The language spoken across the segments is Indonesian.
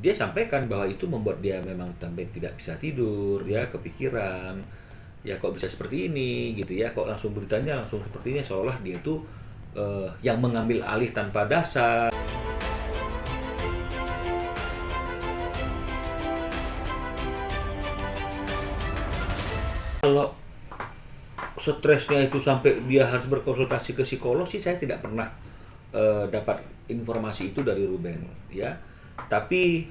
dia sampaikan bahwa itu membuat dia memang sampai tidak bisa tidur, ya kepikiran, ya kok bisa seperti ini gitu ya, kok langsung beritanya langsung sepertinya seolah dia itu yang mengambil alih tanpa dasar. Kalau stresnya itu sampai dia harus berkonsultasi ke psikolog sih saya tidak pernah dapat informasi itu dari Ruben ya. Tapi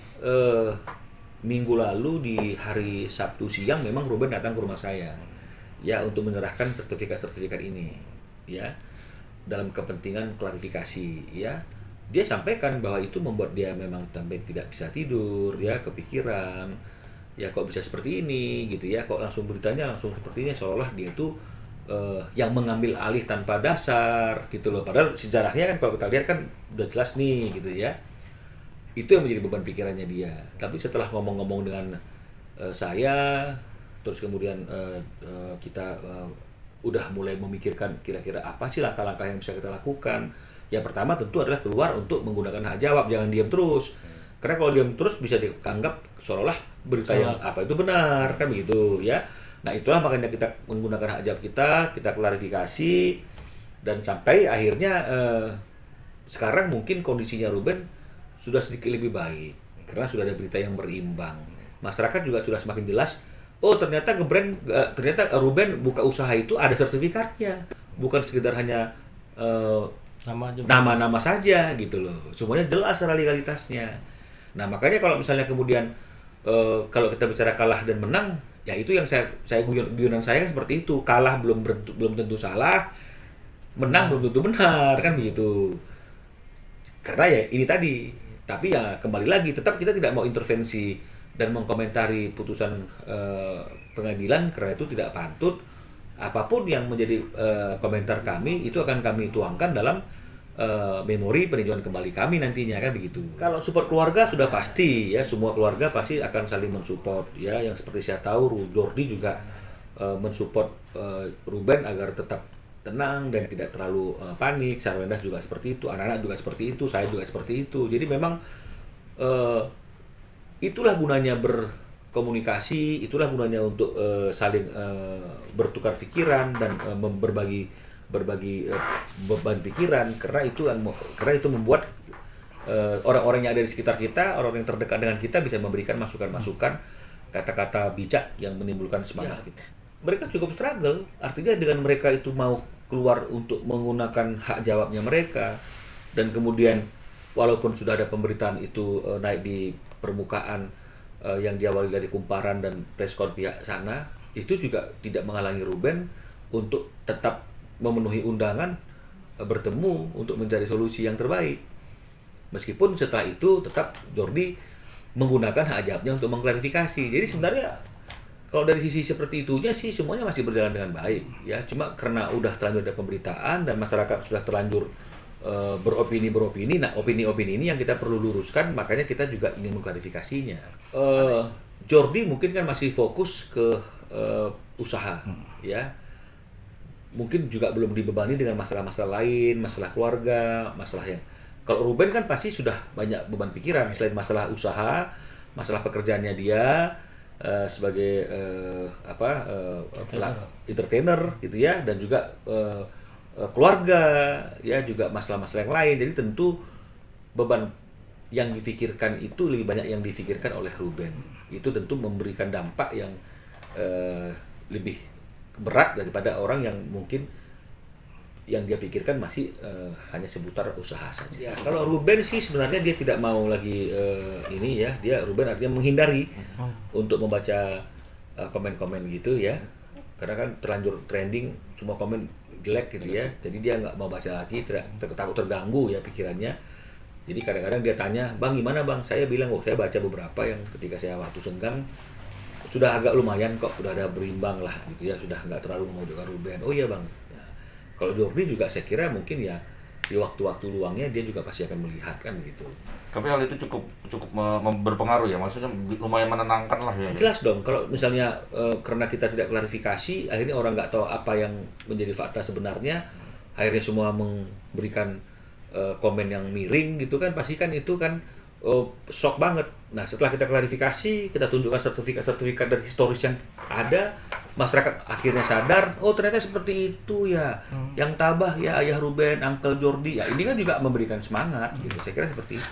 minggu lalu di hari Sabtu siang memang Ruben datang ke rumah saya ya untuk menyerahkan sertifikat-sertifikat ini ya dalam kepentingan klarifikasi ya. Dia sampaikan bahwa itu membuat dia memang sampai tidak bisa tidur ya, kepikiran, ya kok bisa seperti ini gitu ya, kok langsung beritanya langsung sepertinya seolah dia tuh yang mengambil alih tanpa dasar gitu loh. Padahal sejarahnya kan kalau kita lihat kan udah jelas nih gitu ya. Itu yang menjadi beban pikirannya dia. Tapi setelah ngomong-ngomong dengan saya, terus kemudian kita udah mulai memikirkan kira-kira apa sih langkah-langkah yang bisa kita lakukan. Yang pertama tentu adalah keluar untuk menggunakan hak jawab, jangan diam terus. Karena kalau diam terus bisa dianggap seolah-olah berita yang apa itu benar, kan begitu ya. Nah itulah makanya kita menggunakan hak jawab kita klarifikasi, dan sampai akhirnya sekarang mungkin kondisinya Ruben sudah sedikit lebih baik karena sudah ada berita yang berimbang. Masyarakat juga sudah semakin jelas. Oh ternyata ternyata Ruben buka usaha itu ada sertifikatnya, bukan sekedar hanya nama-nama saja gitu loh. Semuanya jelas secara legalitasnya. Nah makanya kalau misalnya kemudian kalau kita bicara kalah dan menang, ya itu yang saya guyonan saya kan seperti itu. Kalah belum tentu salah, menang belum tentu benar, kan begitu. Karena ya ini tadi. Tapi ya kembali lagi, tetap kita tidak mau intervensi dan mengkomentari putusan pengadilan karena itu tidak patut. Apapun yang menjadi komentar kami itu akan kami tuangkan dalam memori peninjauan kembali kami nantinya, kan begitu. Kalau support keluarga sudah pasti ya, semua keluarga pasti akan saling mensupport ya. Yang seperti saya tahu Jordi juga mensupport Ruben agar tetap tenang dan tidak terlalu panik. Sarwenda juga seperti itu, anak-anak juga seperti itu, saya juga seperti itu. Jadi memang itulah gunanya berkomunikasi, itulah gunanya untuk saling bertukar pikiran dan berbagi beban pikiran, karena itu membuat orang-orang yang ada di sekitar kita, orang yang terdekat dengan kita bisa memberikan masukan-masukan, kata-kata bijak yang menimbulkan semangat kita. Mereka cukup struggle, artinya dengan mereka itu mau keluar untuk menggunakan hak jawabnya mereka, dan kemudian walaupun sudah ada pemberitaan itu naik di permukaan yang diawali dari kumparan dan preskon pihak sana, itu juga tidak menghalangi Ruben untuk tetap memenuhi undangan bertemu untuk mencari solusi yang terbaik. Meskipun setelah itu tetap Jordi menggunakan hak jawabnya untuk mengklarifikasi. Jadi sebenarnya kalau dari sisi seperti itunya sih semuanya masih berjalan dengan baik ya. Cuma karena udah terlanjur ada pemberitaan dan masyarakat sudah terlanjur beropini. Nah, opini-opini ini yang kita perlu luruskan, makanya kita juga ingin mengklarifikasinya. Jordi mungkin kan masih fokus ke usaha ya. Mungkin juga belum dibebani dengan masalah-masalah lain, masalah keluarga, masalah yang... Kalau Ruben kan pasti sudah banyak beban pikiran selain masalah usaha, masalah pekerjaannya dia sebagai entertainer gitu ya, dan juga keluarga ya, juga masalah-masalah yang lain. Jadi tentu beban yang difikirkan itu lebih banyak yang difikirkan oleh Ruben. Itu tentu memberikan dampak yang lebih berat daripada orang yang mungkin yang dia pikirkan masih hanya seputar usaha saja. Ya, kalau Ruben sih sebenarnya dia tidak mau lagi ini ya, Ruben artinya menghindari untuk membaca komen-komen gitu ya, karena kan terlanjur trending semua komen jelek gitu ya, jadi dia nggak mau baca lagi, takut terganggu ya pikirannya. Jadi kadang-kadang dia tanya, "Bang gimana bang?" Saya bilang, "Oh saya baca beberapa yang ketika saya waktu senggang sudah agak lumayan kok, sudah ada berimbang lah gitu ya, sudah nggak terlalu memojokkan Ruben." "Oh iya bang." Ya. Kalau Jordi juga saya kira mungkin ya di waktu-waktu luangnya dia juga pasti akan melihat, kan begitu. Tapi hal itu cukup berpengaruh ya, maksudnya lumayan menenangkan lah ya. Jelas dong, kalau misalnya karena kita tidak klarifikasi, akhirnya orang nggak tahu apa yang menjadi fakta sebenarnya, akhirnya semua memberikan komen yang miring gitu kan, pasti kan itu kan shock banget. Nah, setelah kita klarifikasi, kita tunjukkan sertifikat dari historis yang ada, masyarakat akhirnya sadar, oh ternyata seperti itu ya. Yang tabah ya Ayah Ruben, Uncle Jordi. Ya ini kan juga memberikan semangat gitu. Saya kira seperti itu.